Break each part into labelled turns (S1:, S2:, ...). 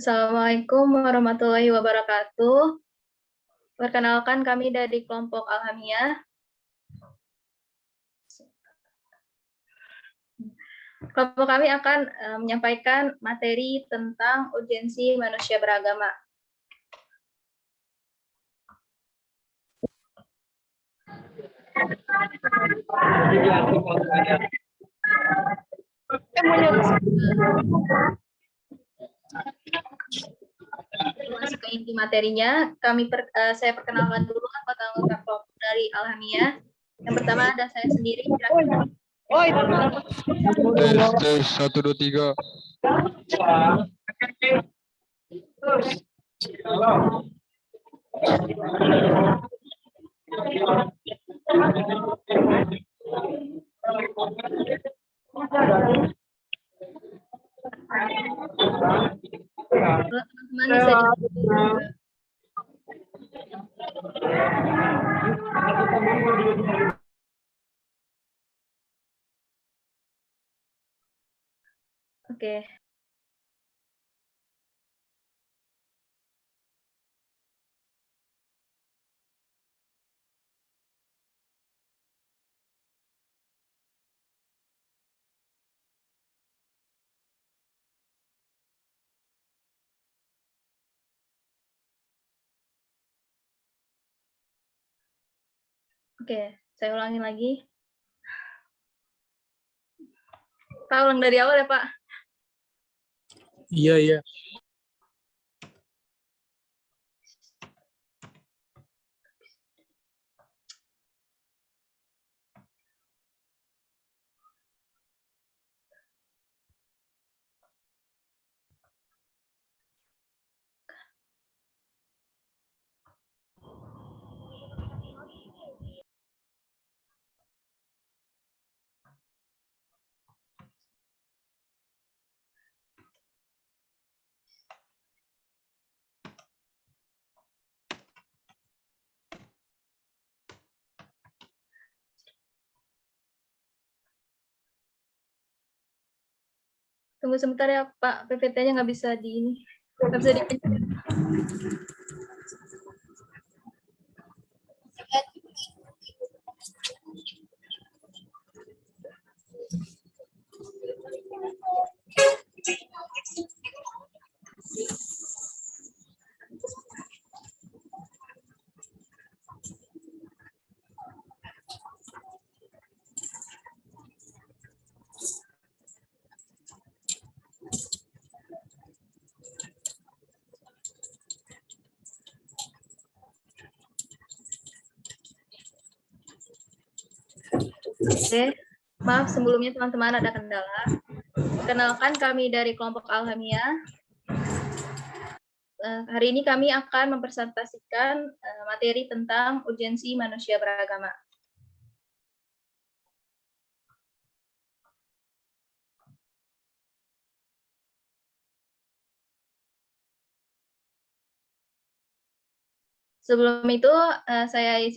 S1: Assalamualaikum warahmatullahi wabarakatuh. Perkenalkan kami dari kelompok Alhamiyah. Kelompok kami akan menyampaikan materi tentang urgensi manusia beragama. Masuk ke inti materinya, saya perkenalkan dulu anggota-anggota kelompok dari Alhamiyah. Yang pertama ada saya sendiri.
S2: Tes 1 2 3.
S1: Teman-teman bisa Oke. Oke, saya ulangi lagi. Pak, ulang dari awal ya, Pak?
S3: Iya.
S1: Tunggu sebentar ya, Pak. PPT-nya nggak bisa nggak bisa dipencet. Oke, maaf sebelumnya teman-teman ada kendala. Kenalkan kami dari kelompok Alhamiyah. Hari ini kami akan mempresentasikan materi tentang urgensi manusia beragama. Sebelum itu, saya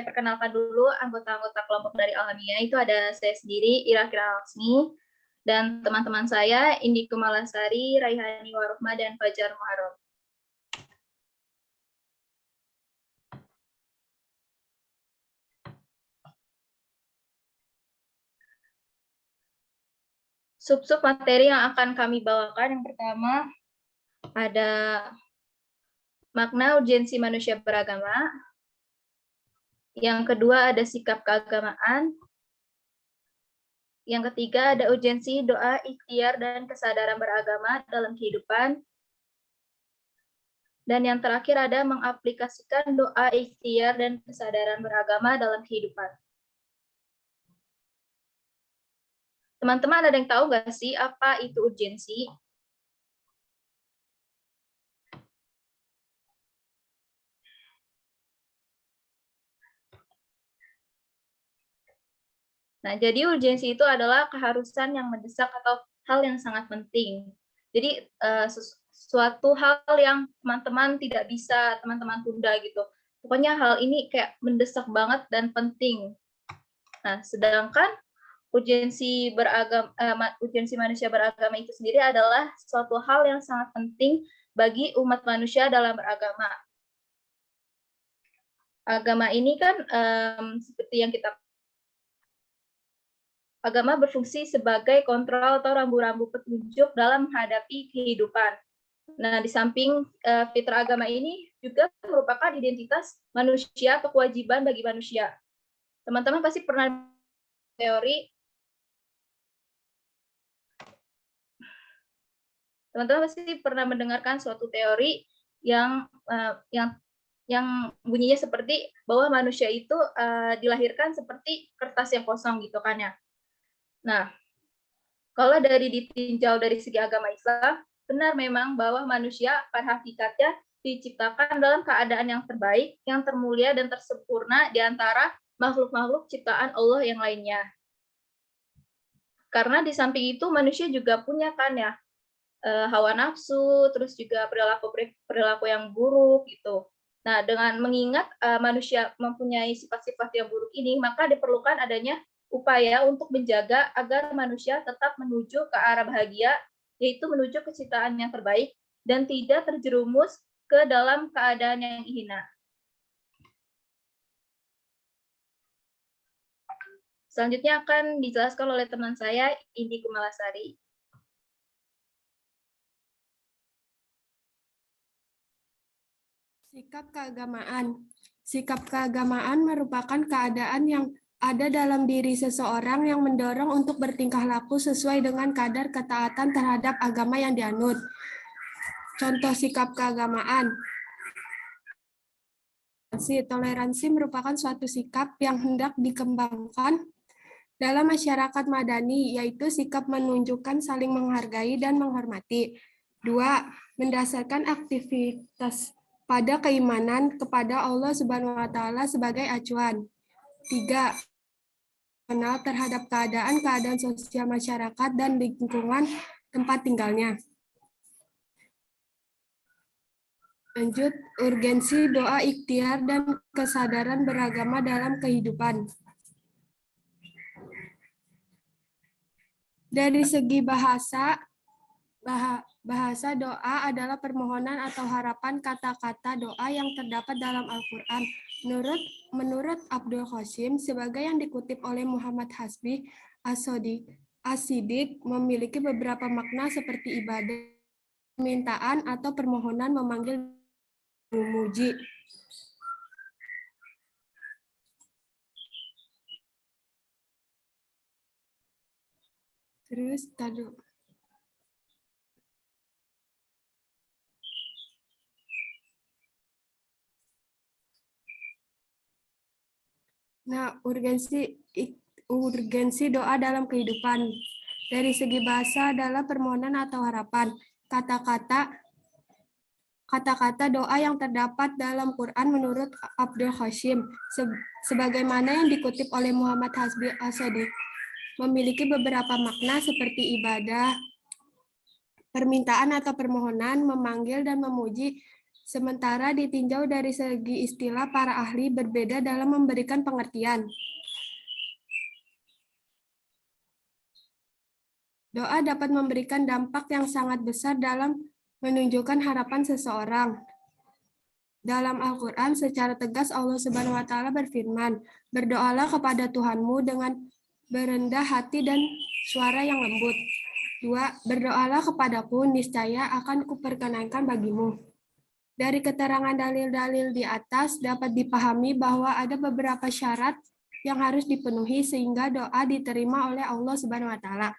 S1: perkenalkan dulu anggota-anggota kelompok dari Alhamiyah. Itu ada saya sendiri, Ira Kiralsmi, dan teman-teman saya, Indi Kumalasari, Raihani Warohma, dan Fajar Muharram. Sub-sub materi yang akan kami bawakan, yang pertama ada makna urgensi manusia beragama. Yang kedua ada sikap keagamaan. Yang ketiga ada urgensi doa, ikhtiar, dan kesadaran beragama dalam kehidupan. Dan yang terakhir ada mengaplikasikan doa, ikhtiar, dan kesadaran beragama dalam kehidupan. Teman-teman ada yang tahu nggak sih apa itu urgensi? Nah, jadi urgensi itu adalah keharusan yang mendesak atau hal yang sangat penting. Jadi suatu hal yang teman-teman tidak bisa teman-teman tunda gitu. Pokoknya hal ini kayak mendesak banget dan penting. Nah, sedangkan urgensi manusia beragama itu sendiri adalah suatu hal yang sangat penting bagi umat manusia dalam beragama. Agama ini kan seperti yang kita agama berfungsi sebagai kontrol atau rambu-rambu petunjuk dalam menghadapi kehidupan. Nah, di samping fitrah agama ini juga merupakan identitas manusia atau kewajiban bagi manusia. Teman-teman pasti pernah teori teman-teman pasti pernah mendengarkan suatu teori yang bunyinya seperti bahwa manusia itu dilahirkan seperti kertas yang kosong gitu kan ya. Nah, kalau ditinjau dari segi agama Islam, benar memang bahwa manusia pada hakikatnya diciptakan dalam keadaan yang terbaik, yang termulia dan tersempurna di antara makhluk-makhluk ciptaan Allah yang lainnya. Karena di samping itu manusia juga punya kan ya hawa nafsu, terus juga perilaku yang buruk gitu. Nah, dengan mengingat manusia mempunyai sifat-sifat yang buruk ini, maka diperlukan adanya upaya untuk menjaga agar manusia tetap menuju ke arah bahagia, yaitu menuju kecintaan yang terbaik dan tidak terjerumus ke dalam keadaan yang hina. Selanjutnya akan dijelaskan oleh teman saya, Indi Kumalasari.
S3: Sikap keagamaan. Sikap keagamaan merupakan keadaan yang ada dalam diri seseorang yang mendorong untuk bertingkah laku sesuai dengan kadar ketaatan terhadap agama yang dianut. Contoh sikap keagamaan. Toleransi merupakan suatu sikap yang hendak dikembangkan dalam masyarakat madani, yaitu sikap menunjukkan saling menghargai dan menghormati. 2. Mendasarkan aktivitas pada keimanan kepada Allah Subhanahu wa Ta'ala sebagai acuan. 3. Kenal terhadap keadaan sosial masyarakat dan lingkungan tempat tinggalnya. Lanjut, urgensi doa ikhtiar dan kesadaran beragama dalam kehidupan. Dari segi bahasa doa adalah permohonan atau harapan kata-kata doa yang terdapat dalam Al-Quran. Menurut Abdul Qasim, sebagai yang dikutip oleh Muhammad Hasbi As-Siddiq, memiliki beberapa makna seperti ibadah, permintaan, atau permohonan, memanggil, memuji. Terus tadi. Nah, urgensi doa dalam kehidupan. Dari segi bahasa adalah permohonan atau harapan. Kata-kata doa yang terdapat dalam Quran menurut Abdul Qasim, sebagaimana yang dikutip oleh Muhammad Hasbi As-Siddiq, memiliki beberapa makna seperti ibadah, permintaan atau permohonan, memanggil dan memuji. Sementara ditinjau dari segi istilah, para ahli berbeda dalam memberikan pengertian. Doa dapat memberikan dampak yang sangat besar dalam menunjukkan harapan seseorang. Dalam Al-Quran secara tegas Allah Subhanahu wa Ta'ala berfirman, berdoalah kepada Tuhanmu dengan berendah hati dan suara yang lembut. 2. Berdoalah kepadaku, niscaya akan kuperkenankan bagimu. Dari keterangan dalil-dalil di atas dapat dipahami bahwa ada beberapa syarat yang harus dipenuhi sehingga doa diterima oleh Allah Subhanahu wa Ta'ala.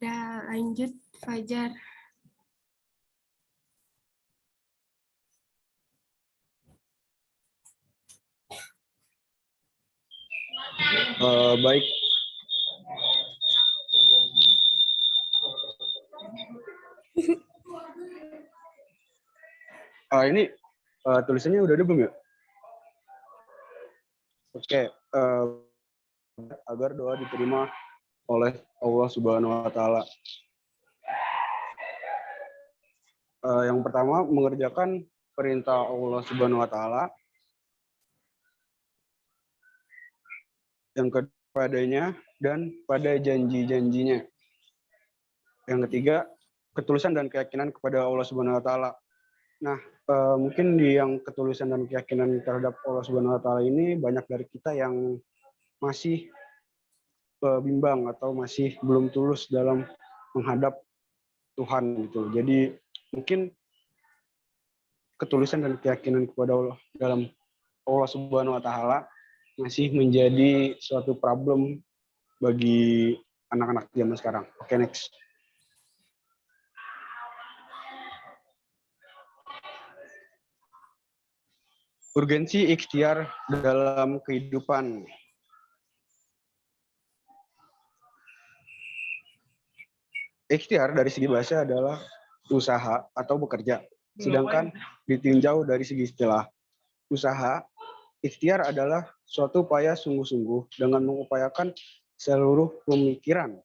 S3: Lanjut, Fajar.
S4: Baik. Ini tulisannya udah ada belum ya? Oke. Agar doa diterima oleh Allah Subhanahu wa Ta'ala. Yang pertama, mengerjakan perintah Allah Subhanahu wa taala, yang kedua padanya dan pada janji-janjinya. Yang ketiga, ketulusan dan keyakinan kepada Allah Subhanahu wa taala. Nah, mungkin di yang ketulusan dan keyakinan terhadap Allah Subhanahu wa taala ini banyak dari kita yang masih bimbang atau masih belum tulus dalam menghadap Tuhan gitu. Jadi mungkin ketulusan dan keyakinan kepada Allah dalam Allah Subhanahu wa taala masih menjadi suatu problem bagi anak-anak zaman sekarang. Oke, next. Urgensi ikhtiar dalam kehidupan. Ikhtiar dari segi bahasa adalah usaha atau bekerja, sedangkan ditinjau dari segi istilah. Usaha, ikhtiar adalah suatu upaya sungguh-sungguh dengan mengupayakan seluruh pemikiran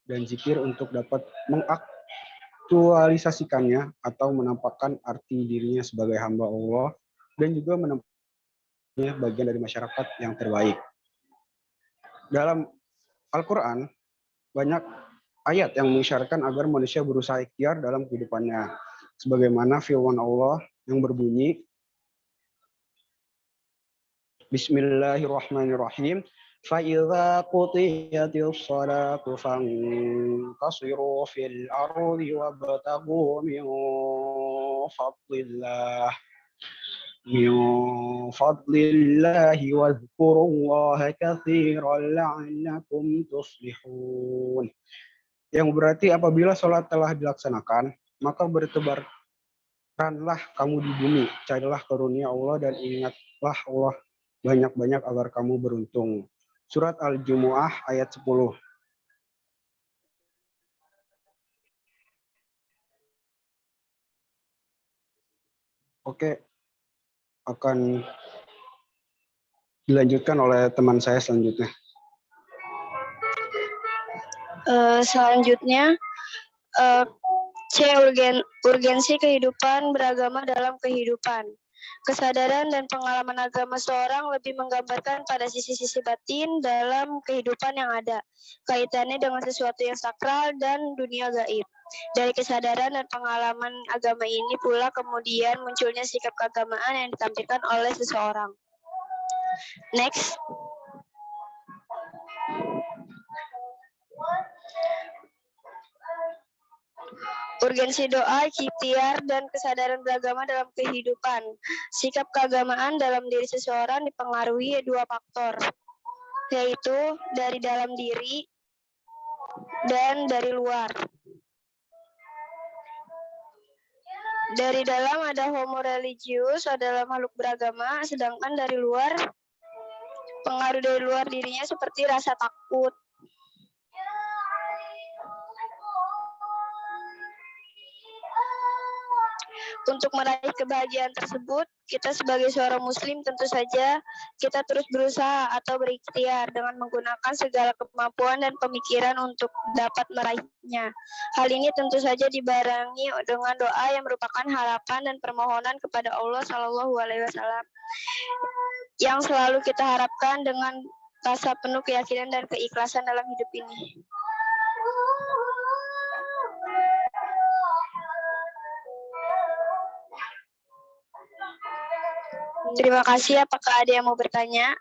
S4: dan zikir untuk dapat mengaktualisasikannya atau menampakkan arti dirinya sebagai hamba Allah dan juga menampakkannya bagian dari masyarakat yang terbaik. Dalam Al-Quran, banyak ayat yang mengisyaratkan agar manusia berusaha ikhtiar dalam kehidupannya. Sebagaimana firman Allah yang berbunyi, Bismillahirrahmanirrahim. فَإِذَا قُضِيَتِ الصَّلَاةُ فَانتَشِرُوا فِي الْأَرْضِ وَابْتَغُوا مِنْ فَضْلِ اللَّهِ وَاذْكُرُوا اللَّهَ كَثِيرًا لَعَلَّكُمْ تُفْلِحُونَ. Yang berarti apabila sholat telah dilaksanakan, maka bertebaranlah kamu di bumi, carilah karunia Allah dan ingatlah Allah banyak-banyak agar kamu beruntung. Surat Al-Jumu'ah ayat 10. Oke, akan dilanjutkan oleh teman saya selanjutnya.
S5: Selanjutnya, urgensi kehidupan beragama dalam kehidupan. Kesadaran dan pengalaman agama seorang lebih menggambarkan pada sisi-sisi batin dalam kehidupan yang ada, kaitannya dengan sesuatu yang sakral dan dunia gaib. Dari kesadaran dan pengalaman agama ini pula kemudian munculnya sikap keagamaan yang ditampilkan oleh seseorang. Next. Urgensi doa, ikhtiar, dan kesadaran beragama dalam kehidupan. Sikap keagamaan dalam diri seseorang dipengaruhi dua faktor, yaitu dari dalam diri dan dari luar. Dari dalam ada homo religius, adalah makhluk beragama, sedangkan dari luar, pengaruh dari luar dirinya seperti rasa takut. Untuk meraih kebahagiaan tersebut, kita sebagai seorang muslim tentu saja kita terus berusaha atau berikhtiar dengan menggunakan segala kemampuan dan pemikiran untuk dapat meraihnya. Hal ini tentu saja dibarengi dengan doa yang merupakan harapan dan permohonan kepada Allah SAW yang selalu kita harapkan dengan rasa penuh keyakinan dan keikhlasan dalam hidup ini. Terima kasih. Apakah ada yang mau bertanya?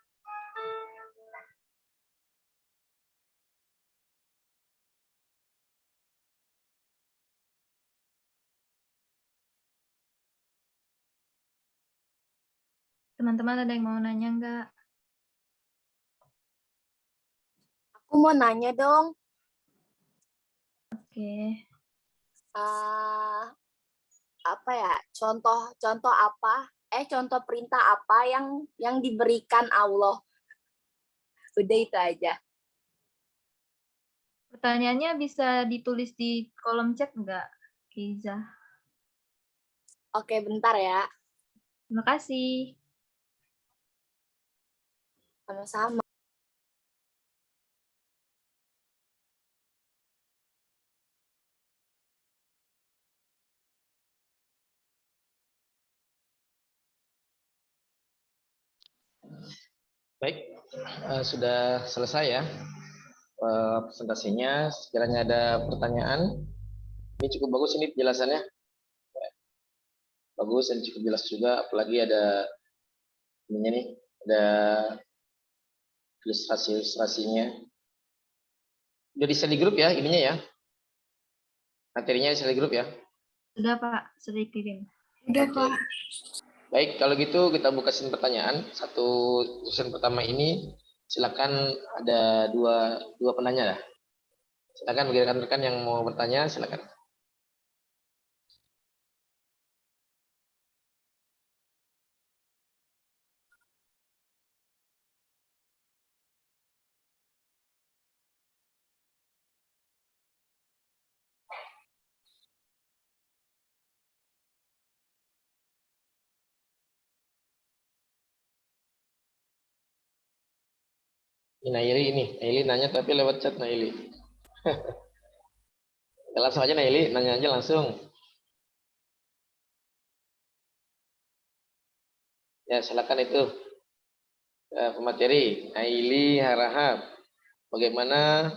S1: Teman-teman ada yang mau nanya nggak?
S6: Aku mau nanya dong.
S1: Oke.
S6: Apa ya? Contoh apa? Contoh perintah apa yang diberikan Allah? Udah itu aja.
S1: Pertanyaannya bisa ditulis di kolom chat nggak, Kiza?
S6: Oke, bentar ya.
S1: Terima kasih.
S6: Sama-sama.
S7: Baik, sudah selesai ya presentasinya. Sekiranya ada pertanyaan, ini cukup bagus ini penjelasannya. Bagus dan cukup jelas juga, apalagi ada ininya nih, ada ilustrasi-ilustrasinya. Udah di-share di grup ya ininya ya. Materinya di-share di grup ya.
S1: Sudah Pak, sudah dikirim.
S3: Udah,
S7: Oke.
S3: Pak.
S7: Baik, kalau gitu kita buka sesi pertanyaan. Satu sesi pertama ini silakan ada dua penanya lah. Silakan bagi rekan-rekan yang mau bertanya, silakan. Ini Naili nanya tapi lewat chat Naili. Ya, langsung aja Naili, nanya aja langsung. Ya silakan itu pemateri Naili Harahap. Bagaimana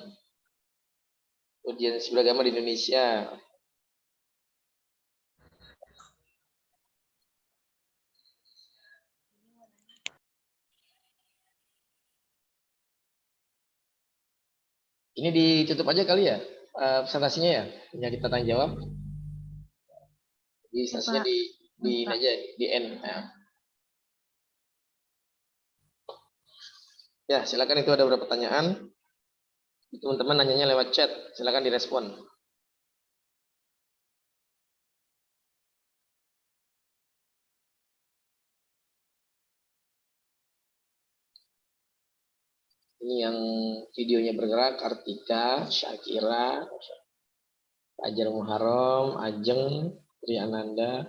S7: ujian beragama di Indonesia? Ini ditutup aja kali ya presentasinya ya, hanya kita tanya jawab. Di stasiunnya di aja di end. Ya silakan itu ada beberapa pertanyaan. Teman-teman nanyanya lewat chat, silakan direspon. Ini yang videonya bergerak, Kartika, Syakira, Fajar Muharram, Ajeng, Tri Ananda.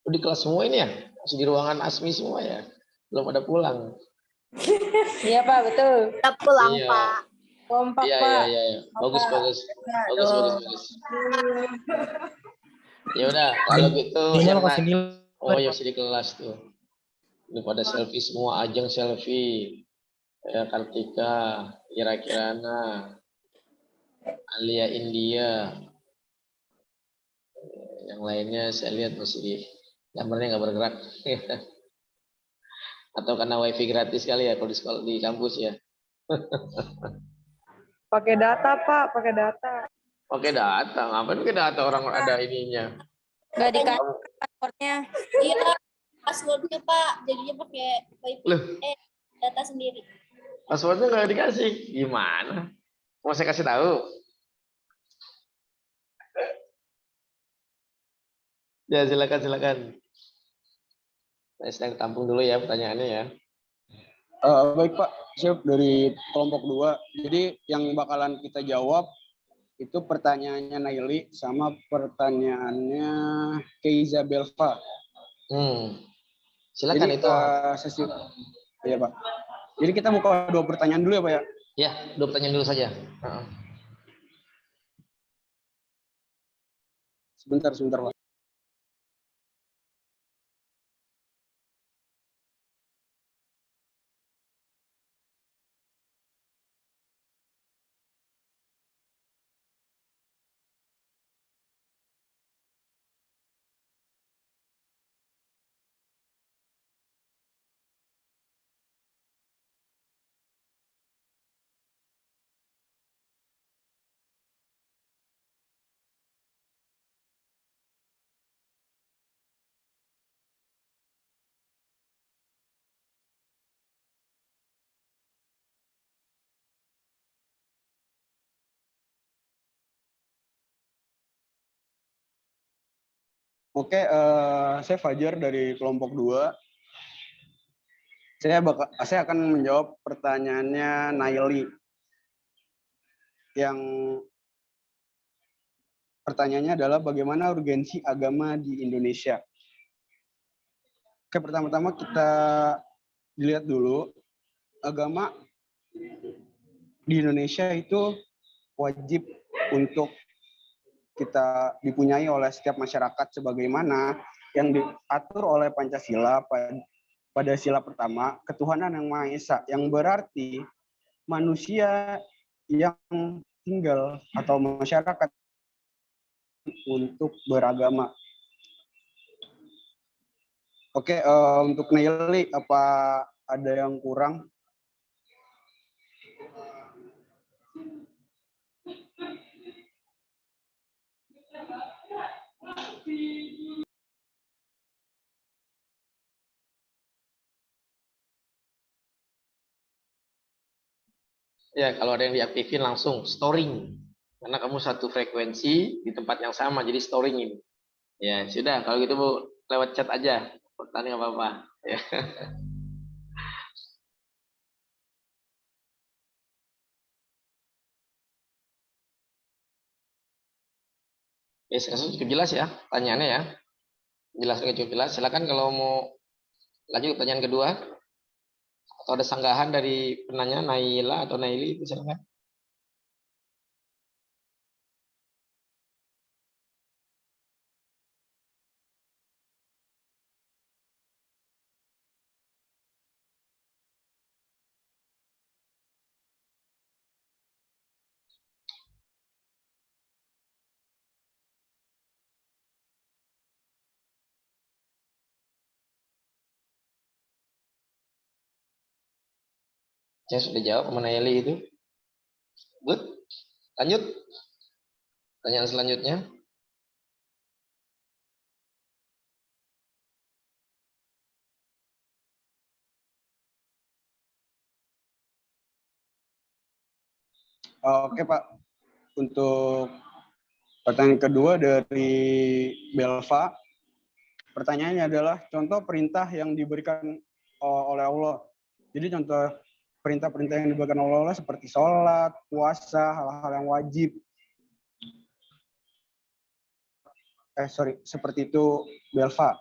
S7: Oh, di kelas semua ini ya? Masih di ruangan Asmi semua ya? Belum ada pulang.
S8: Iya Pak, betul.
S6: Kita pulang,
S7: Iya.
S6: Pak.
S8: Kompak
S7: Iya.
S8: Pak.
S7: Bagus. Bagus. Ya udah, kalau gitu yang ya masih di kelas tuh. Ini pada selfie semua, Ajeng selfie. Ya, Kartika, Ira Kirana, Alia India. Yang lainnya saya lihat masih gambarnya nggak bergerak. Atau karena wifi gratis kali ya kalau di sekolah di kampus ya.
S8: Pakai data Pak, pakai data.
S7: Pakai data, ngapain pakai data orang ada ininya?
S8: Nggak dikasih passwordnya.
S9: Iya, passwordnya Pak, jadinya pakai wifi. Data sendiri.
S7: Passwordnya nggak dikasih, gimana? Mau saya kasih tahu? Ya silakan. Saya sedang tampung dulu ya pertanyaannya ya.
S4: Baik Pak, siap dari kelompok 2. Jadi yang bakalan kita jawab itu pertanyaannya Naili sama pertanyaannya Keiza Belva.
S7: Silakan. Jadi, itu.
S4: Sesi. Iya Pak. Jadi kita buka 2 pertanyaan dulu ya Pak ya?
S7: Ya, 2 pertanyaan dulu saja.
S4: Sebentar Pak. Oke, saya Fajar dari kelompok 2. Saya akan menjawab pertanyaannya Naili. Yang pertanyaannya adalah bagaimana urgensi agama di Indonesia. Oke, pertama-tama kita dilihat dulu agama di Indonesia itu wajib untuk kita dipunyai oleh setiap masyarakat sebagaimana yang diatur oleh Pancasila pada sila pertama ketuhanan yang Maha Esa, yang berarti manusia yang tinggal atau masyarakat untuk beragama. Oke, untuk Naili, apa ada yang kurang?
S7: Ya, kalau ada yang diaktifin langsung storing. Karena kamu satu frekuensi di tempat yang sama, jadi storing ini. Ya, sudah. Kalau gitu Bu, lewat chat aja. Pertanyaan apa-apa. Ya. Ya, sekarang cukup jelas ya pertanyaannya ya. Jelas, cukup jelas. Silakan kalau mau lanjut pertanyaan kedua. Atau ada sanggahan dari penanya Naila atau Naili, itu silakan. Saya sudah jawab sama Naili itu. Good. Lanjut. Pertanyaan selanjutnya.
S4: Oke Pak, untuk pertanyaan kedua dari Belva, pertanyaannya adalah contoh perintah yang diberikan oleh Allah. Jadi contoh perintah-perintah yang diberikan oleh Allah seperti sholat, puasa, hal-hal yang wajib. Seperti itu Belva.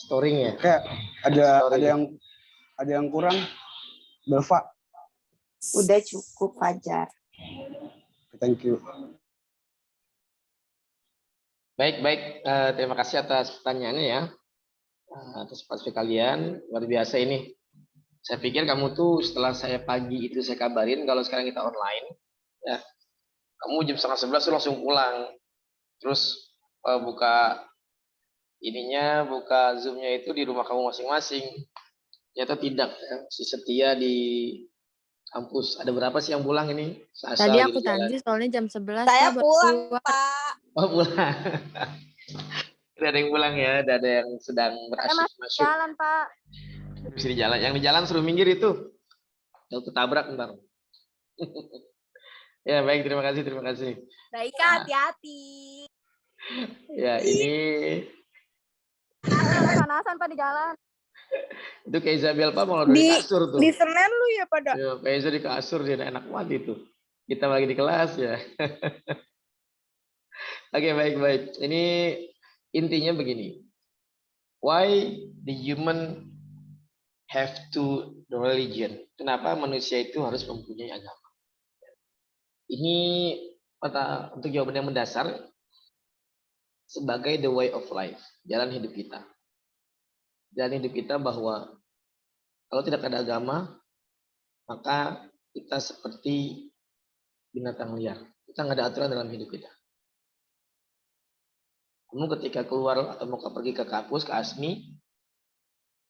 S7: Storing ya.
S4: Oke, ada yang kurang, Belva?
S6: Udah cukup, Fajar.
S4: Thank you.
S7: Baik. Terima kasih atas pertanyaannya ya. Atas partisipasi kalian, luar biasa ini. Saya pikir kamu tuh setelah saya pagi itu saya kabarin kalau sekarang kita online, ya, kamu jam 10:30 tuh langsung pulang. Terus buka Zoom-nya itu di rumah kamu masing-masing. Ternyata tidak ya, si setia di kampus. Ada berapa sih yang pulang ini?
S10: Tadi aku tadi soalnya jam 11.
S8: Saya pulang, Pak.
S7: Oh, pulang. Ada yang pulang ya, ada yang sedang berasyik masuk.
S10: Jalan, Pak.
S7: Bisa di jalan. Yang di jalan suruh minggir itu. Kalau ketabrak ntar. Ya, baik, terima kasih.
S8: Baik, hati-hati.
S7: Ya, ini
S10: Panasan Pak di jalan.
S7: itu kayak Isabel Pak mau di kasur tuh.
S8: Di Senen lu ya pada.
S7: Ya, kayak Isa di kasur dia enak banget itu. Kita lagi di kelas ya. Oke, baik. Ini intinya begini. Why the human have to the religion? Kenapa manusia itu harus mempunyai agama? Ini untuk jawaban yang mendasar sebagai the way of life, jalan hidup kita. Jalan hidup kita bahwa kalau tidak ada agama, maka kita seperti binatang liar. Kita nggak ada aturan dalam hidup kita. Kamu ketika keluar atau mau pergi ke kampus, ke ASMI,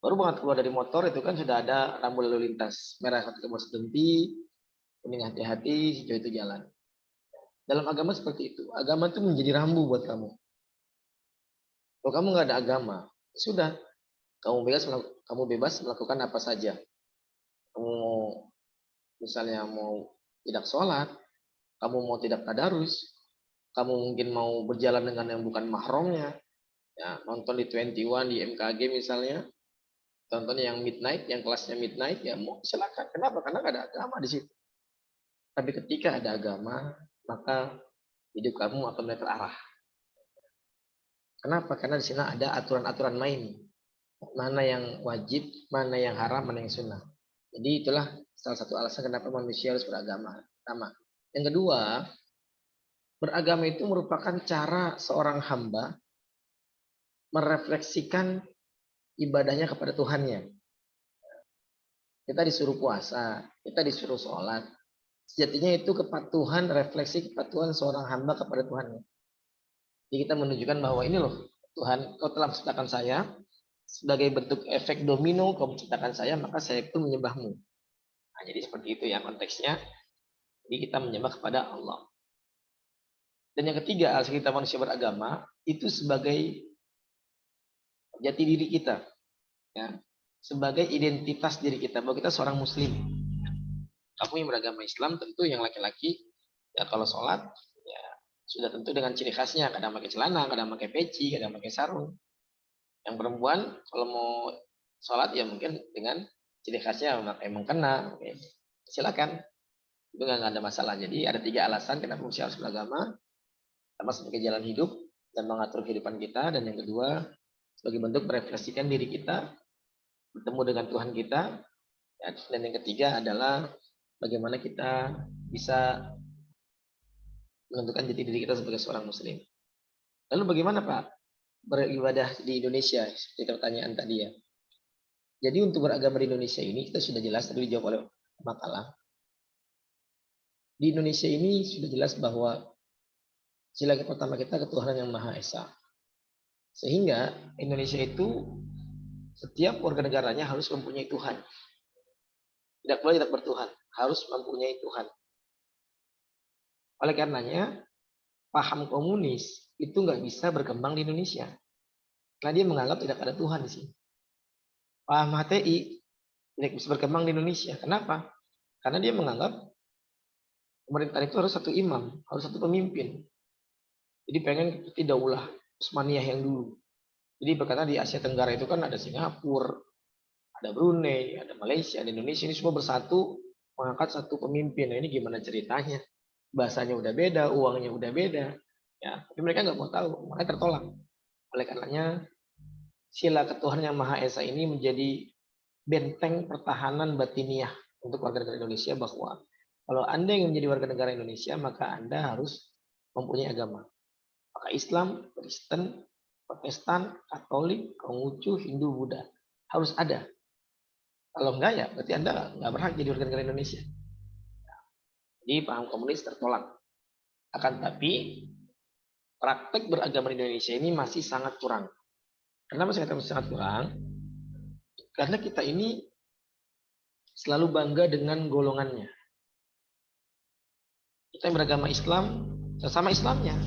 S7: baru banget keluar dari motor itu kan sudah ada rambu lalu lintas. Merah satu harus berhenti, kuning hati-hati, hijau itu jalan. Dalam agama seperti itu. Agama itu menjadi rambu buat kamu. Kalau kamu nggak ada agama, sudah. Kamu bebas melakukan apa saja. Kamu misalnya mau tidak sholat, kamu mau tidak tadarus, kamu mungkin mau berjalan dengan yang bukan mahramnya, ya, nonton di 21 di MKG misalnya, tonton yang midnight, yang kelasnya midnight, ya mau silakan. Kenapa? Karena nggak ada agama di situ. Tapi ketika ada agama, maka hidup kamu akan mulai terarah. Kenapa? Karena di sini ada aturan-aturan main. Mana yang wajib, mana yang haram, mana yang sunnah. Jadi itulah salah satu alasan kenapa manusia harus beragama. Pertama. Yang kedua, beragama itu merupakan cara seorang hamba merefleksikan ibadahnya kepada Tuhannya. Kita disuruh puasa, kita disuruh sholat. Sejatinya itu kepatuhan, refleksi kepatuhan seorang hamba kepada Tuhannya. Jadi kita menunjukkan bahwa ini loh, Tuhan, kau telah menciptakan saya, sebagai bentuk efek domino kau menciptakan saya, maka saya pun menyembahmu. Nah, jadi seperti itu ya konteksnya. Jadi kita menyembah kepada Allah. Dan yang ketiga, alasan kita manusia beragama, itu sebagai jati diri kita. Ya, sebagai identitas diri kita, bahwa kita seorang muslim. Kamu yang beragama Islam tentu yang laki-laki, ya kalau sholat, ya sudah tentu dengan ciri khasnya, kadang pakai celana, kadang pakai peci, kadang pakai sarung. Yang perempuan kalau mau sholat ya mungkin dengan ciri khasnya memakai mukena, silakan, itu nggak ada masalah. Jadi ada 3 alasan kenapa manusia harus beragama. Pertama sebagai jalan hidup dan mengatur kehidupan kita, dan yang kedua sebagai bentuk merefleksikan diri kita, bertemu dengan Tuhan kita, dan yang ketiga adalah bagaimana kita bisa menentukan jati diri kita sebagai seorang muslim. Lalu bagaimana Pak beribadah di Indonesia, seperti pertanyaan tadi ya. Jadi untuk beragama di Indonesia ini kita sudah jelas, tadi dijawab oleh Makalah. Di Indonesia ini sudah jelas bahwa sila pertama kita ketuhanan yang Maha Esa. Sehingga Indonesia itu setiap warga negaranya harus mempunyai Tuhan. Tidak boleh tidak bertuhan, harus mempunyai Tuhan. Oleh karenanya, paham komunis itu nggak bisa berkembang di Indonesia. Karena dia menganggap tidak ada Tuhan di sini. Paham HTI tidak bisa berkembang di Indonesia. Kenapa? Karena dia menganggap pemerintahan itu harus satu imam, harus satu pemimpin. Jadi pengen seperti daulah Utsmaniyah yang dulu. Jadi berkata di Asia Tenggara itu kan ada Singapura, ada Brunei, ada Malaysia, ada Indonesia, ini semua bersatu mengangkat satu pemimpin. Nah, ini gimana ceritanya? Bahasanya udah beda, uangnya udah beda. Ya, tapi mereka nggak mau tahu, mereka tertolak. Oleh karenanya sila ketuhanan yang Maha Esa ini menjadi benteng pertahanan batiniah untuk warga negara Indonesia, bahwa kalau Anda yang menjadi warga negara Indonesia, maka Anda harus mempunyai agama. Maka Islam, Kristen, Protestan, Katolik, Konghucu, Hindu, Buddha harus ada. Kalau enggak ya berarti Anda nggak berhak jadi warga negara Indonesia. Jadi paham komunis tertolak. Akan tapi praktek beragama di Indonesia ini masih sangat kurang. Kenapa saya katakan sangat kurang? Karena kita ini selalu bangga dengan golongannya. Kita yang beragama Islam, sama Islamnya.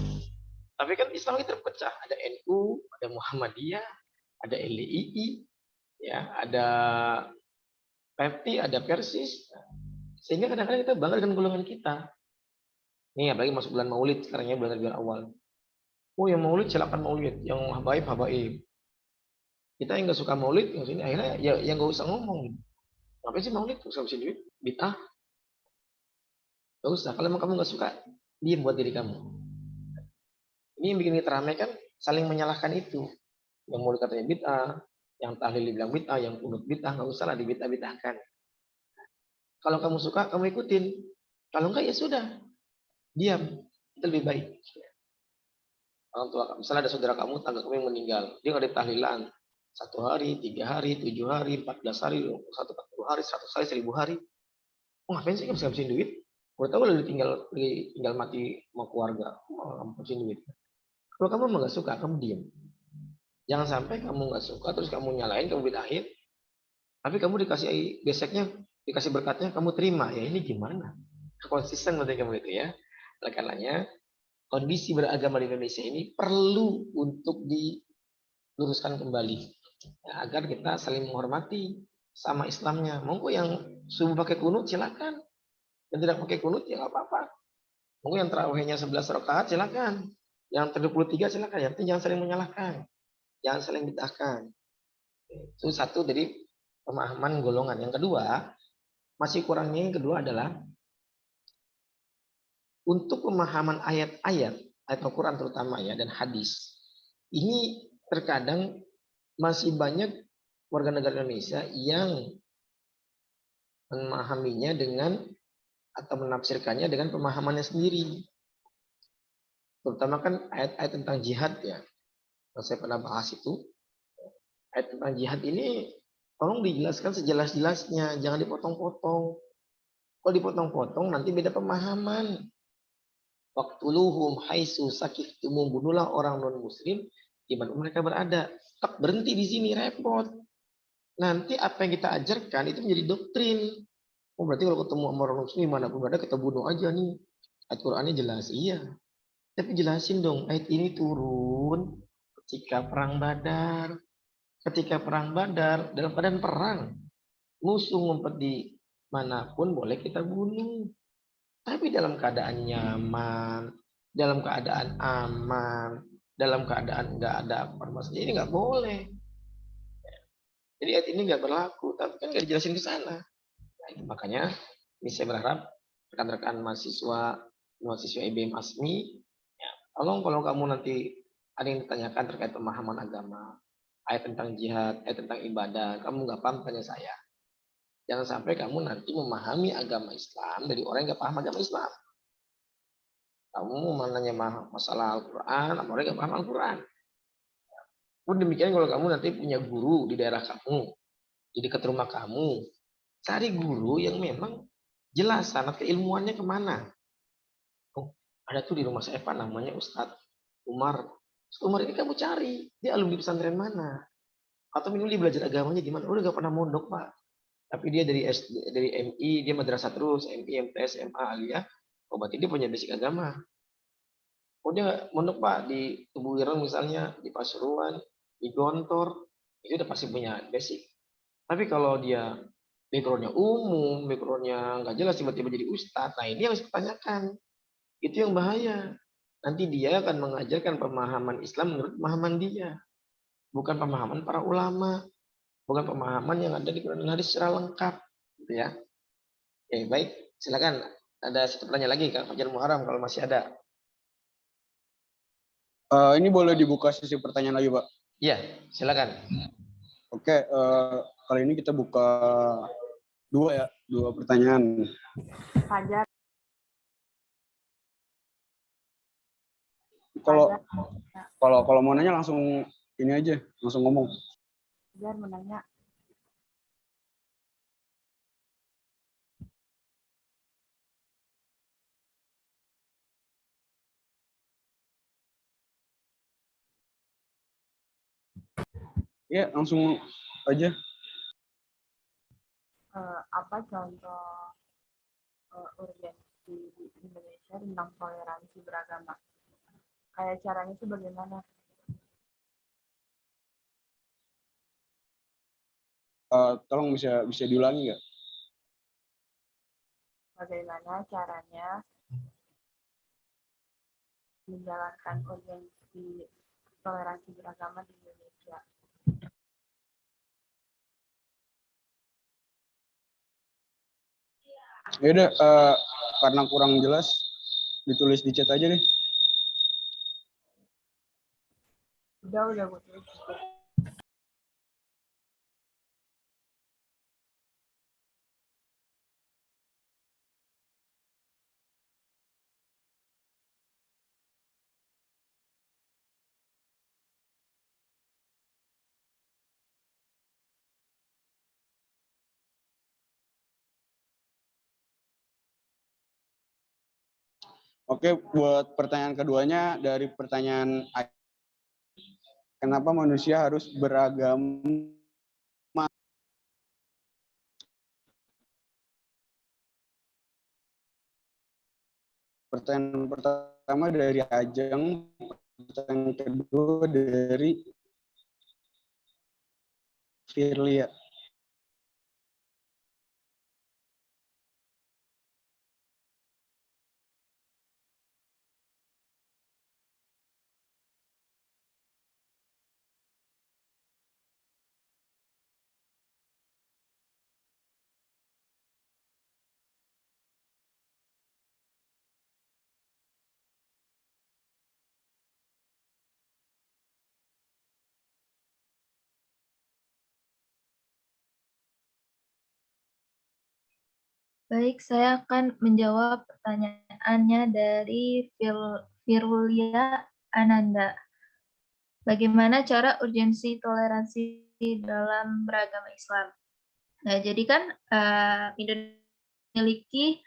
S7: Tapi kan Islam kita terpecah. Ada NU, ada Muhammadiyah, ada LDII, ya, ada PEPTI, ada Persis. Sehingga kadang-kadang kita bangga dengan golongan kita. Nih apalagi masuk bulan Maulid, sekarang ya bulan Rabiul Awal. Oh yang Maulid silakan Maulid, yang habaib. Kita yang nggak suka Maulid, yang sini akhirnya ya yang nggak usah ngomong. Ngapain sih Maulid? Usah duit, bid'ah. Gak usah. Kalau emang kamu nggak suka, diam buat diri kamu. Ini yang bikin kita ramai kan saling menyalahkan itu. Yang Maulid katanya bid'ah, yang tahlil dibilang bid'ah, yang kunut bid'ah, nggak usah lah dibid'ah-bid'ahkan. Kalau kamu suka, kamu ikutin. Kalau enggak ya sudah, diam. Itu lebih baik. Orang tua, misalnya ada saudara kamu, tangga kamu yang meninggal, dia nggak ada tahlilan. 1 hari, 3 hari, 7 hari, 14 hari, 40 hari, 100 hari, 1000 hari. Oh, ngapain sih ngabisin duit? Udah tahu lagi tinggal mati sama keluarga, ngabisin duit. Kalau kamu nggak suka, kamu diam. Jangan sampai kamu nggak suka, terus kamu nyalain, kamu bid'ahin. Tapi kamu dikasih beseknya, dikasih berkatnya, kamu terima. Ya ini gimana? Konsisten berarti kamu itu ya. Oleh karenanya, kondisi beragama di Indonesia ini perlu untuk diluruskan kembali. Ya, agar kita saling menghormati sama Islamnya. Monggo yang subuh pakai kunut silakan. Yang tidak pakai kunut ya nggak apa-apa. Monggo yang tarawihnya 11 rakaat silakan. Yang 33 silakan. Yang penting jangan saling menyalahkan. Jangan saling bid'ahkan. Itu satu dari pemahaman golongan. Yang kedua, masih kurangnya yang kedua adalah untuk pemahaman ayat-ayat Al-Quran terutama ya dan hadis. Ini terkadang masih banyak warga negara Indonesia yang memahaminya dengan atau menafsirkannya dengan pemahamannya sendiri. Terutama kan ayat-ayat tentang jihad ya. yang saya pernah bahas itu, ayat tentang jihad ini tolong dijelaskan sejelas-jelasnya, jangan dipotong-potong. Kalau dipotong-potong nanti beda pemahaman. Waqtuluhum haitsu sakiftum, bunuhlah orang non muslim di mana mereka berada. Tak berhenti di sini, repot. Nanti apa yang kita ajarkan itu menjadi doktrin. Oh berarti kalau ketemu sama orang muslim mana pun berada kita bunuh aja nih. Ayat Qur'annya jelas, iya. Tapi jelasin dong, ayat ini turun ketika perang Badar. Ketika perang Badar, dalam keadaan perang, musuh ngumpet di manapun boleh kita bunuh. Tapi dalam keadaan nyaman, dalam keadaan aman, dalam keadaan nggak ada permasalahan, ini nggak boleh. Jadi ayat ini nggak berlaku, tapi kan nggak dijelasin ke sana. Nah, itu makanya ini saya berharap rekan-rekan mahasiswa IBM ASMI, ya, tolong kalau kamu nanti ada yang ditanyakan terkait pemahaman agama, ayat tentang jihad, ayat tentang ibadah, kamu nggak paham, tanya saya. Jangan sampai kamu nanti memahami agama Islam dari orang yang nggak paham agama Islam. Kamu nanya masalah Al-Quran, orang yang nggak paham Al-Quran. Pun demikian kalau kamu nanti punya guru di daerah kamu, di dekat rumah kamu, cari guru yang memang jelas sanad keilmuannya kemana. Oh, ada tuh di rumah saya Pak, namanya Ustadz Umar. Ustadz Umar ini kamu cari, dia alumni pesantren mana? Atau minimal dia belajar agamanya di mana? Udah gak pernah mondok Pak. Tapi dia dari SD, dari MI, dia madrasah terus, MI, MTS, MA, aliyah. Oh berarti dia punya basic agama. Oh dia mondok Pak di Tubuh misalnya, di Pasuruan, di Gontor, itu udah pasti punya basic. Tapi kalau dia backgroundnya umum, backgroundnya nggak jelas, tiba-tiba jadi ustadz, nah ini yang harus ditanyakan. Itu yang bahaya. Nanti dia akan mengajarkan pemahaman Islam menurut pemahaman dia. Bukan pemahaman para ulama. Bukan pemahaman yang ada di Quran dan hadis secara lengkap. Gitu ya. Oke, baik. Silakan. Ada satu pertanyaan lagi Kak Fajar Muharram kalau masih ada.
S4: Ini boleh dibuka sesi pertanyaan lagi, Pak?
S7: Iya, silakan.
S4: Oke, kali ini kita buka dua pertanyaan.
S10: Fajar.
S4: Kalau mau nanya langsung ini aja, langsung ngomong.
S10: Fajar menanya.
S4: Ya, langsung aja.
S10: Apa contoh urgensi di Indonesia tentang toleransi beragama? Kayak caranya itu bagaimana?
S4: Tolong bisa diulangi nggak?
S10: Bagaimana caranya menjalankan urgensi toleransi beragama di Indonesia?
S4: Ya udah, karena kurang jelas, ditulis di chat aja deh.
S10: Udah gue tulis.
S4: Oke, buat pertanyaan keduanya dari pertanyaan kenapa manusia harus beragama? Pertanyaan pertama dari Ajeng, pertanyaan kedua dari Firlia.
S1: Baik, saya akan menjawab pertanyaannya dari Firlia Ananda. bagaimana cara urgensi toleransi dalam beragama Islam. Nah, jadi kan Indonesia memiliki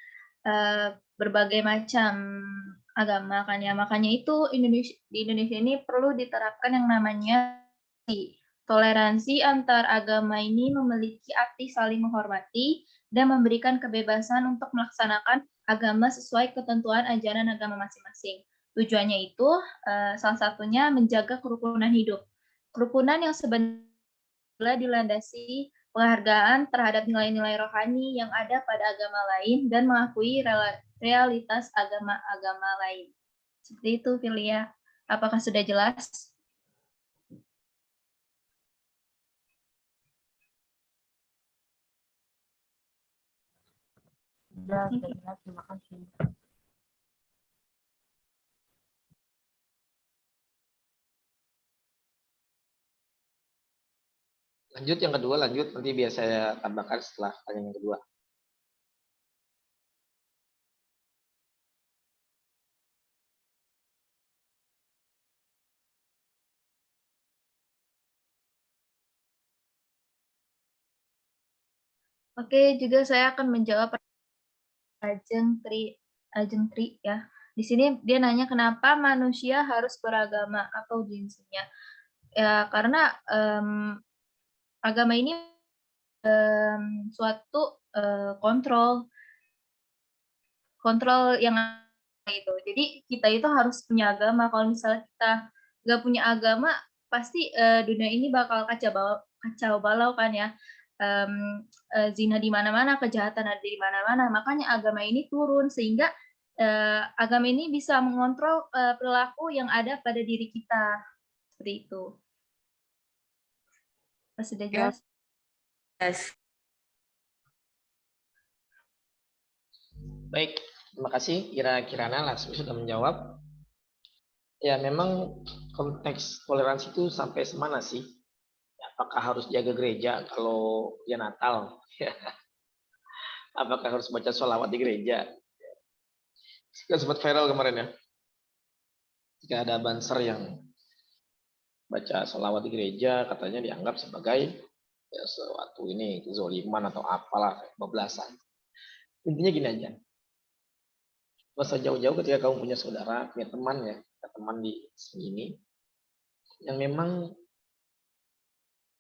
S1: berbagai macam agama kan ya. Makanya itu di Indonesia ini perlu diterapkan yang namanya toleransi antar agama ini memiliki arti saling menghormati dan memberikan kebebasan untuk melaksanakan agama sesuai ketentuan ajaran agama masing-masing. Tujuannya itu salah satunya menjaga kerukunan hidup. Kerukunan yang sebenarnya dilandasi penghargaan terhadap nilai-nilai rohani yang ada pada agama lain dan mengakui realitas agama-agama lain. Seperti itu, Filia. Apakah sudah jelas?
S10: Sudah, terima kasih.
S7: Lanjut yang kedua, lanjut. Nanti biar saya tambahkan setelah tanya yang kedua.
S1: Oke, juga saya akan menjawab Ajeng Tri ya. Di sini dia nanya kenapa manusia harus beragama atau urgensinya. Ya, karena agama ini suatu kontrol yang itu. Jadi kita itu harus punya agama. Kalau misalnya kita nggak punya agama, pasti dunia ini bakal kacau balau kan ya. Zina di mana-mana, kejahatan ada di mana-mana. Makanya agama ini turun sehingga agama ini bisa mengontrol perilaku yang ada pada diri kita. Seperti itu. Sudah jelas?
S6: Yes.
S7: Baik, terima kasih. Kirana langsung sudah menjawab. Ya, memang konteks toleransi itu sampai semana sih? Apakah harus jaga gereja kalau dia Natal? Apakah harus baca sholawat di gereja? Kita sempat viral kemarin ya. Jika ada banser yang baca sholawat di gereja, katanya dianggap sebagai ya, suatu ini kezoliman atau apalah, kebablasan. Intinya gini aja. Masa jauh-jauh ketika kamu punya saudara, punya teman ya, teman di sini yang memang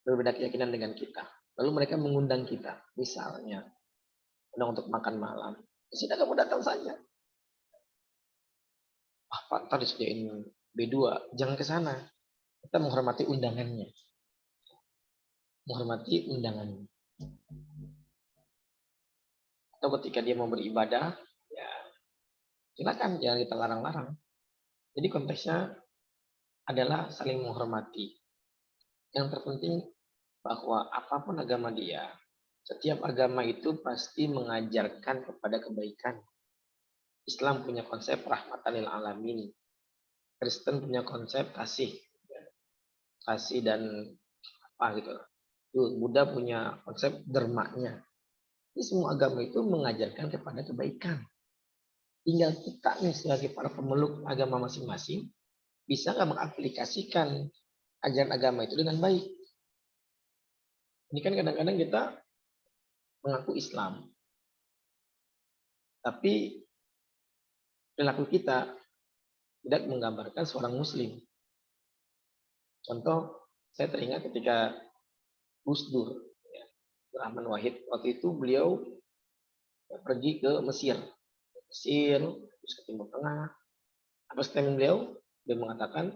S7: berbeda keyakinan dengan kita. Lalu mereka mengundang kita, misalnya undang untuk makan malam. Sudah kamu datang saja. Pak, tadi disediain B2, jangan ke sana. Kita menghormati undangannya. Menghormati undangannya. Atau ketika dia mau beribadah, ya silakan, jangan kita larang-larang. Jadi konteksnya adalah saling menghormati. Yang terpenting bahwa apapun agama dia, setiap agama itu pasti mengajarkan kepada kebaikan. Islam punya konsep rahmatan lil alamin. Kristen punya konsep kasih dan apa gitu. Buddha punya konsep dermanya. Ini semua agama itu mengajarkan kepada kebaikan. Tinggal kita nih sebagai para pemeluk agama masing-masing bisa nggak mengaplikasikan ajaran agama itu dengan baik. Ini kan kadang-kadang kita mengaku Islam, tapi perilaku kita tidak menggambarkan seorang Muslim. Contoh, saya teringat ketika Gus Dur, ya, Rahman Wahid, waktu itu beliau pergi ke Mesir, terus ke Timur Tengah. Apa statement beliau? Dia mengatakan,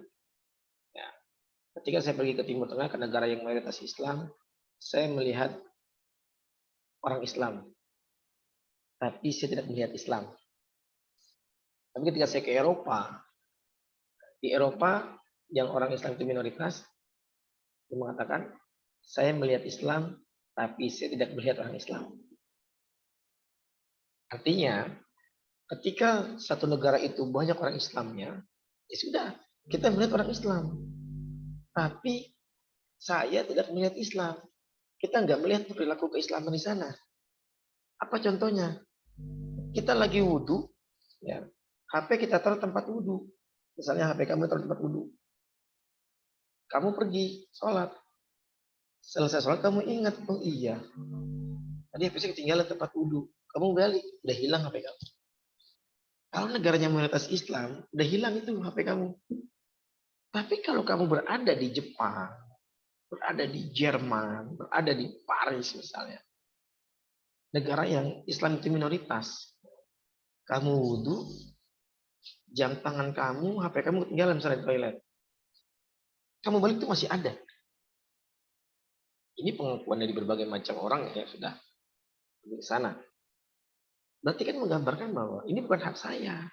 S7: ya, ketika saya pergi ke Timur Tengah, ke negara yang mayoritas Islam, saya melihat orang Islam, tapi saya tidak melihat Islam. Tapi ketika saya ke Eropa, di Eropa yang orang Islam itu minoritas, dia mengatakan, saya melihat Islam, tapi saya tidak melihat orang Islam. Artinya, ketika satu negara itu banyak orang Islamnya, ya sudah, kita melihat orang Islam. Tapi saya tidak melihat Islam. Kita nggak melihat perilaku keislaman di sana. Apa contohnya? Kita lagi wudhu, ya, HP kita taruh tempat wudhu. Misalnya HP kamu taruh tempat wudhu. Kamu pergi sholat. Selesai sholat kamu ingat, oh iya, tadi HP ketinggalan tempat wudhu. Kamu balik, udah hilang HP kamu. Kalau negaranya mayoritas Islam, udah hilang itu HP kamu. Tapi kalau kamu berada di Jepang, berada di Jerman, berada di Paris misalnya, negara yang Islam itu minoritas, kamu wudhu, jam tangan kamu, HP kamu ketinggalan misalnya di toilet. Kamu balik itu masih ada. Ini pengakuan dari berbagai macam orang yang sudah ke sana. Berarti kan menggambarkan bahwa ini bukan hak saya.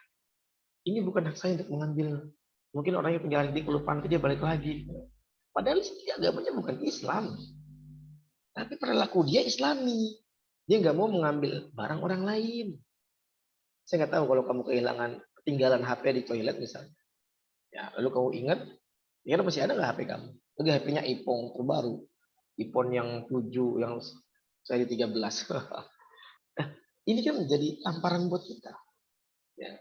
S7: Ini bukan hak saya untuk mengambil. Mungkin orang yang tinggal di kelupaan itu dia balik lagi. Padahal agamanya bukan Islam. Tapi perilaku dia Islami. Dia nggak mau mengambil barang orang lain. Saya nggak tahu kalau kamu ketinggalan HP di toilet misalnya. Ya, lalu kamu ingat, ya masih ada nggak HP kamu? Lagi HP-nya iPhone terbaru. iPhone yang 7, yang saya 13. Ini kan menjadi tamparan buat kita. Ya.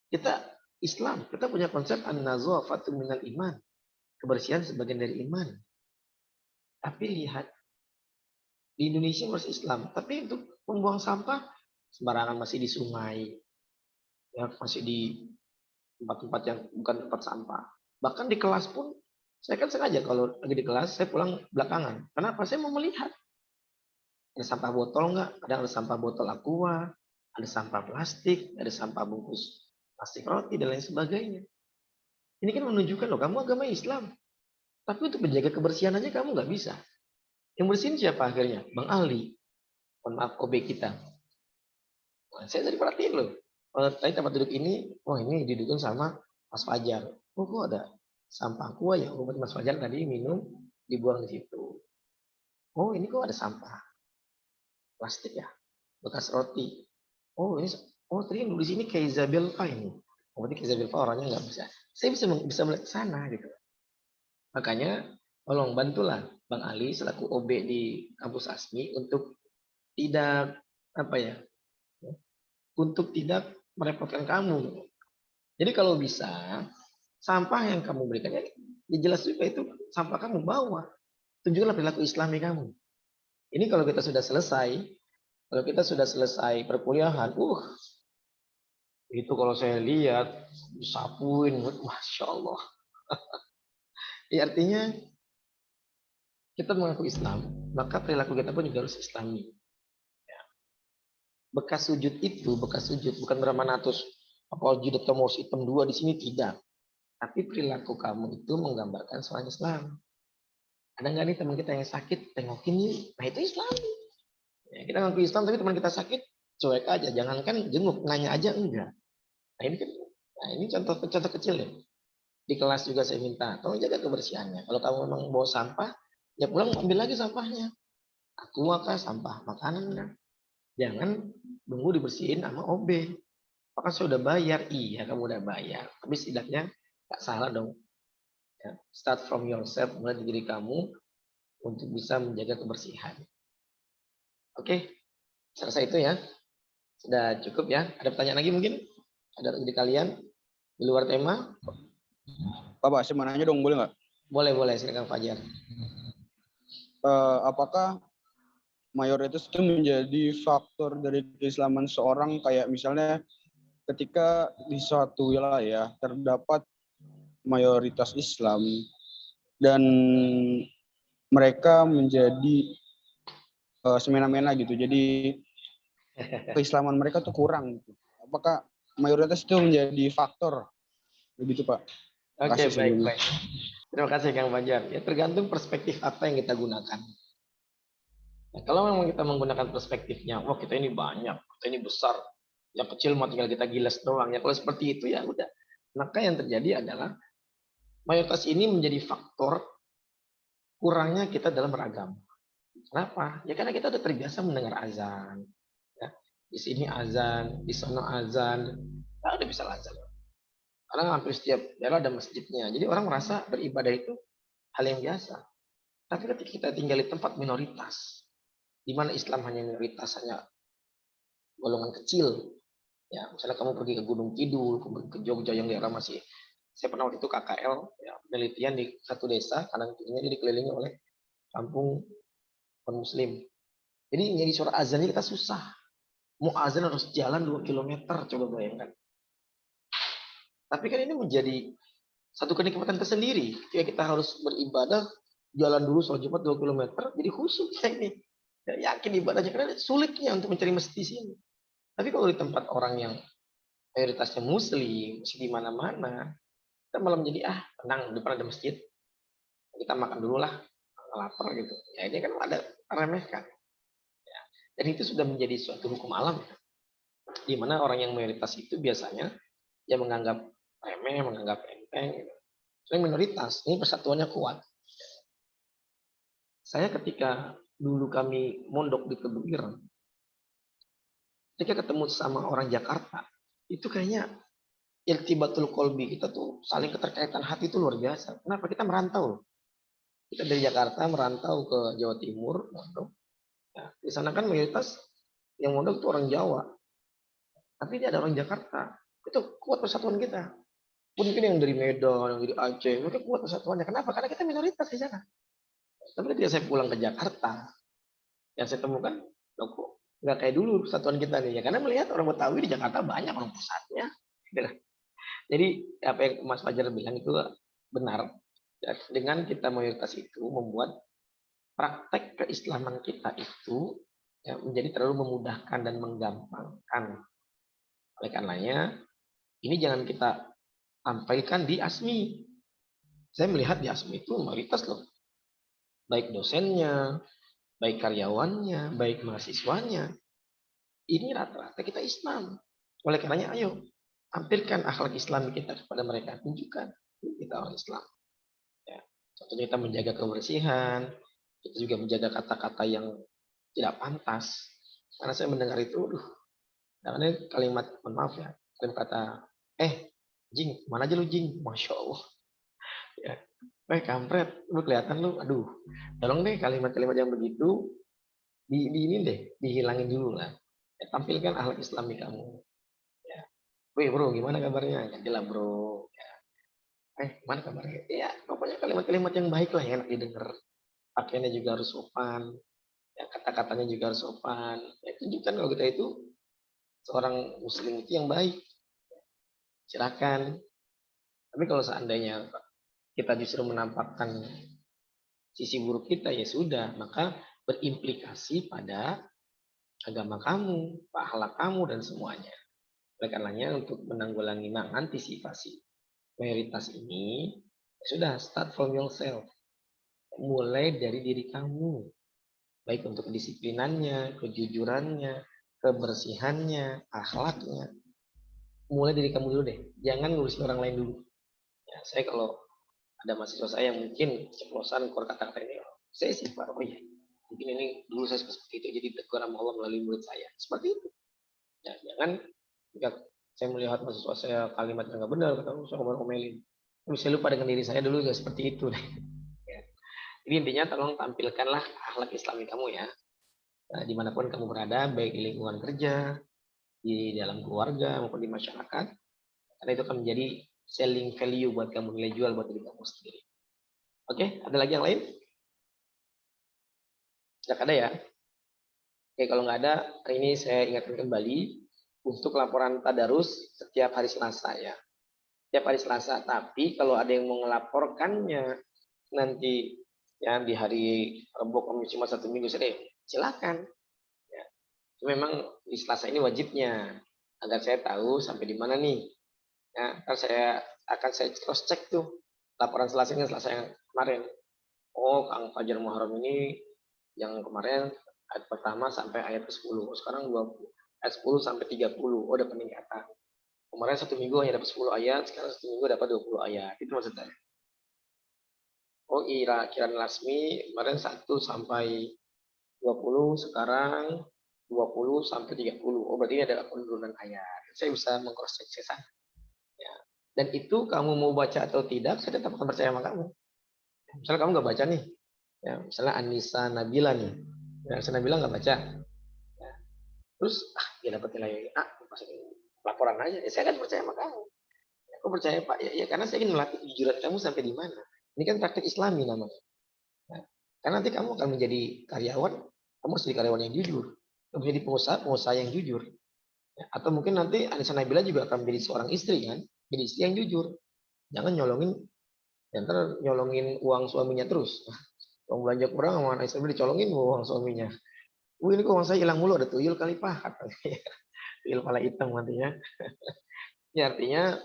S7: Kita Islam, kita punya konsep an-nazafatu minal iman. Kebersihan sebagian dari iman. Tapi lihat, di Indonesia masih Islam. Tapi untuk membuang sampah, sembarangan masih di sungai. Ya, masih di tempat-tempat yang bukan tempat sampah. Bahkan di kelas pun, saya kan sengaja kalau lagi di kelas, saya pulang belakangan. Kenapa? Saya mau melihat. Ada sampah botol nggak? Ada sampah botol aqua, ada sampah plastik, ada sampah bungkus plastik roti, dan lain sebagainya. Ini kan menunjukkan loh, kamu agama Islam. Tapi untuk menjaga kebersihan aja kamu nggak bisa. Yang bersihin siapa akhirnya? Bang Ali. Mohon maaf, OB kita. Nah, saya dari perhatiin loh. Tadi tempat duduk ini, oh ini didudukin sama Mas Fajar. Oh kok ada sampah aqua ya? Oh Mas Fajar tadi minum, dibuang di situ. Oh ini kok ada sampah plastik ya, bekas roti. Oh ini, oh tadi yang di sini kayak Isabel Fa ini. Oh berarti Isabel Fa orangnya nggak bisa. Saya bisa melihat ke sana gitu. Makanya tolong bantulah Bang Ali selaku OB di kampus ASMI untuk tidak untuk tidak merepotkan kamu. Jadi kalau bisa sampah yang kamu berikan ya jelas juga itu sampah kamu bawa. Tunjukkanlah perilaku Islami kamu. Ini kalau kita sudah selesai perkuliahan, itu kalau saya lihat disapuin, masya Allah. Ya, artinya kita mengaku Islam, maka perilaku kita pun juga harus Islami. Ya. Bekas sujud bukan bermanatus apa jidat kamu harus hitam 2 di sini, tidak. Tapi perilaku kamu itu menggambarkan seorang Islam. Ada nggak nih teman kita yang sakit, tengokin nih, nah itu Islami. Ya, kita ngaku Islam tapi teman kita sakit, cuek aja, jangankan jenguk, nanya aja enggak. Nah ini contoh kecil ya. Di kelas juga saya minta, tolong jaga kebersihannya. Kalau kamu memang bawa sampah, ya pulang ambil lagi sampahnya. Aqua kah, sampah makanan kan. Jangan nunggu dibersihin sama OB. Apakah saya udah bayar? Iya, kamu udah bayar. Tapi setidaknya nggak salah dong. Ya, start from yourself, mulai dari diri kamu untuk bisa menjaga kebersihan. Oke, saya rasa itu ya. Sudah cukup ya. Ada pertanyaan lagi mungkin? Ada dari kalian di luar tema?
S4: Pak, saya mau nanya dong, boleh nggak?
S7: Boleh, silakan Fajar.
S4: Apakah mayoritas itu menjadi faktor dari keislaman seorang, kayak misalnya ketika di suatu wilayah terdapat mayoritas Islam dan mereka menjadi semena-mena gitu, jadi keislaman mereka tuh kurang gitu. Apakah mayoritas itu menjadi faktor begitu Pak?
S7: Oke, baik. Terima kasih Kang Fajar. Ya tergantung perspektif apa yang kita gunakan. Nah, kalau memang kita menggunakan perspektifnya, wah kita ini banyak, kita ini besar, yang kecil mau tinggal kita gilas doang. Ya kalau seperti itu ya udah. Maka yang terjadi adalah mayoritas ini menjadi faktor kurangnya kita dalam beragama. Kenapa? Ya karena kita udah terbiasa mendengar azan. Ya, di sini azan, di sana azan, kita udah bisa azan. Karena hampir setiap daerah ada masjidnya. Jadi orang merasa beribadah itu hal yang biasa. Tapi ketika kita tinggal di tempat minoritas, di mana Islam hanya minoritas, hanya golongan kecil. Ya, misalnya kamu pergi ke Gunung Kidul, ke Jogja yang daerah masih saya pernah waktu itu KKL, ya, penelitian di satu desa, kanan kirinya jadi dikelilingi oleh kampung non-muslim. Jadi nyari suara azannya kita susah. Mau azan harus jalan 2 kilometer, coba bayangkan. Tapi kan ini menjadi satu kenikmatan tersendiri. Ketika kita harus beribadah, jalan dulu sholat Jumat 2 kilometer, jadi khusyuk ya ini. Ya, yakin ibadahnya, karena sulitnya untuk mencari masjid di sini. Tapi kalau di tempat orang yang mayoritasnya muslim, masih di mana-mana, kita malah menjadi tenang, depan ada masjid, kita makan dulu lah, lapar gitu. Ya ini kan ada remehkan. Ya. Dan itu sudah menjadi suatu hukum alam, di mana orang yang mayoritas itu biasanya yang menganggap remeh, menganggap enteng. Gitu. Yang minoritas, ini persatuannya kuat. Saya ketika dulu kami mondok di Tebuireng, ketika ketemu sama orang Jakarta, itu kayaknya irtibatul kolbi kita tuh saling keterkaitan hati itu luar biasa. Kenapa? Kita merantau. Kita dari Jakarta merantau ke Jawa Timur, mondok. Ya, di sana kan mayoritas yang mondok itu orang Jawa. Tapi dia ada orang Jakarta. Itu kuat persatuan kita. Mungkin yang dari Medan, yang dari Aceh, mereka kuat persatuannya. Kenapa? Karena kita minoritas di sana. Tapi ketika saya pulang ke Jakarta, yang saya temukan, loh kok nggak kayak dulu persatuan kita nih. Ya, karena melihat orang Betawi di Jakarta banyak orang pusatnya. Jadi apa yang Mas Fajar bilang itu benar. Dengan kita mayoritas itu membuat praktek keislaman kita itu ya, menjadi terlalu memudahkan dan menggampangkan. Oleh karenanya, ini jangan kita sampaikan di ASMI. Saya melihat di ASMI itu mayoritas loh. Baik dosennya, baik karyawannya, baik mahasiswanya. Ini rata-rata kita Islam. Oleh karenanya, ayo tampilkan akhlak Islam kita kepada mereka. Tunjukkan kita orang Islam. Ya. Contohnya kita menjaga kebersihan, kita juga menjaga kata-kata yang tidak pantas. Karena saya mendengar itu, karena kalimat, mohon maaf ya, kalimat kata, Jing, mana aja lu Jing? Masya Allah. Ya. Kampret, lu kelihatan lu, aduh. Tolong deh kalimat-kalimat yang begitu, ini deh, dihilangin dulu lah. Ya, tampilkan akhlak Islami kamu. Ya. Weh bro, gimana kabarnya? Gantilah bro. Ya. Mana kabarnya? Ya, pokoknya kalimat-kalimat yang baik lah yang enak didengar. Pakaiannya juga harus sopan. Ya, kata-katanya juga harus sopan. Ya, tunjukkan kalau kita itu seorang muslim itu yang baik. Silakan. Tapi kalau seandainya kita justru menampakkan sisi buruk kita, ya sudah, maka berimplikasi pada agama kamu, akhlak kamu, dan semuanya. Oleh karenanya, untuk menanggulangi, mengantisipasi mayoritas ini, ya sudah, start from yourself. Mulai dari diri kamu. Baik untuk kedisiplinannya, kejujurannya, kebersihannya, akhlaknya. Mulai dari kamu dulu deh. Jangan ngurusin orang lain dulu. Ya, saya kalau ada mahasiswa saya yang mungkin ceplosan keluar kata-kata ini, saya sih Pak, oh ya, mungkin ini dulu saya seperti itu, jadi ditegur sama Allah melalui murid saya. Seperti itu. Ya, jangan jika saya melihat mahasiswa saya kalimat yang nggak benar, saya ngomel-ngomelin. Saya lupa dengan diri saya dulu juga seperti itu. Ya. Jadi intinya tolong tampilkanlah akhlak Islami kamu ya. Nah, dimanapun kamu berada, baik di lingkungan kerja, di dalam keluarga maupun di masyarakat, karena itu akan menjadi selling value buat kamu, nilai jual buat diri kamu sendiri. Oke, ada lagi yang lain? Tidak ada ya? Oke, kalau nggak ada, hari ini saya ingatkan kembali untuk laporan tadarus setiap hari Selasa ya. Setiap hari Selasa, tapi kalau ada yang mau melaporkannya nanti ya di hari Rabu, Kamis, Jumat, Sabtu, Minggu, Senin, silakan. Ya. Memang di Selasa ini wajibnya agar saya tahu sampai di mana nih. Ya, kan saya cross check tuh laporan Selasa yang kemarin. Oh, Kang Fajar Muharram ini yang kemarin ayat pertama sampai ayat ke-10. Sekarang 20, ayat 10 sampai 30. Oh, ada peningkatan. Kemarin 1 minggu hanya dapat 10 ayat, sekarang 1 minggu dapat 20 ayat. Itu maksudnya. Oh, kiraan Lasmi kemarin 1 sampai 20, sekarang 20 sampai 30. Oh, berarti ini ada penurunan ayat. Saya bisa meng-cross check sana. Ya. Dan itu kamu mau baca atau tidak, saya tetap akan percaya sama kamu. Misalnya kamu nggak baca nih, ya, misalnya Anissa Nabila nih, ya, Anissa Nabila nggak baca, ya. Terus dia dapat nilai A, laporan aja, ya, saya akan percaya sama kamu. Ya. Aku percaya Pak, ya karena saya ingin melatih kejujuran kamu sampai di mana. Ini kan praktek Islami namanya. Nah, karena nanti kamu akan menjadi karyawan, kamu harus jadi karyawan yang jujur. Menjadi pengusaha yang jujur. Ya, atau mungkin nanti Anissa Nabila juga akan menjadi seorang istri kan, jadi istri yang jujur. Jangan nyolongin uang suaminya terus. Uang belanja kurang sama Anissa Nabila dicolongin uang suaminya. Ini kok uang saya hilang mulu, ada tuyul kali Pak. Tuyul kepala hitam nantinya. Ya artinya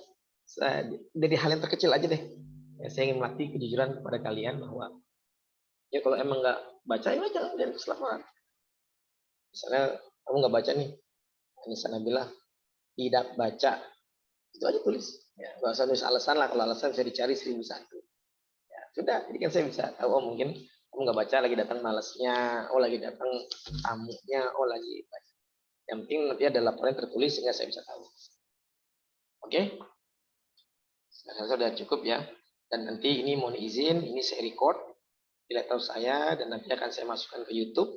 S7: dari hal yang terkecil aja deh. Ya, saya ingin melatih kejujuran kepada kalian bahwa ya kalau emang nggak baca ya jangan keselamaran. Misalnya kamu nggak baca nih, Anissa Nabila tidak baca, itu aja tulis. Ya, nggak usah nulis alasan lah, kalau alasan bisa dicari 1001. Ya, sudah, jadi kan saya bisa tahu, oh mungkin kamu nggak baca, lagi datang malasnya, oh lagi datang tamunya, oh lagi baca. Yang penting nanti ada laporan tertulis sehingga saya bisa tahu. Oke? Saya sudah cukup ya. Dan nanti ini mohon izin, ini saya record, tidak tahu saya, dan nanti akan saya masukkan ke YouTube.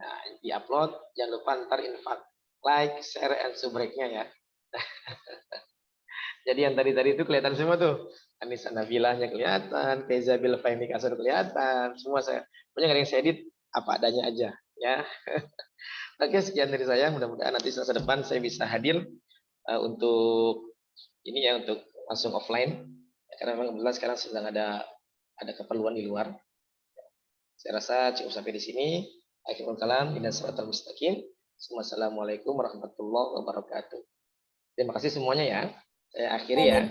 S7: Nah, di-upload, jangan lupa ntar infak, like, share, and subrek-nya ya. Jadi yang tadi itu kelihatan semua tuh. Anissa Nabilahnya kelihatan, Teza Bilfahmi Kasur kelihatan, semua saya. Pokoknya nggak ada yang saya edit, apa adanya aja. Ya. Oke, sekian dari saya. Mudah-mudahan nanti Selasa depan saya bisa hadir untuk ini ya, untuk langsung offline. Karena memang kebetulan sekarang sedang ada keperluan di luar. Saya rasa cukup sampai di sini. Akhirul kalam, inna shiratal mustaqim. Wassalamualaikum warahmatullahi wabarakatuh. Terima kasih semuanya ya. Saya akhiri ya.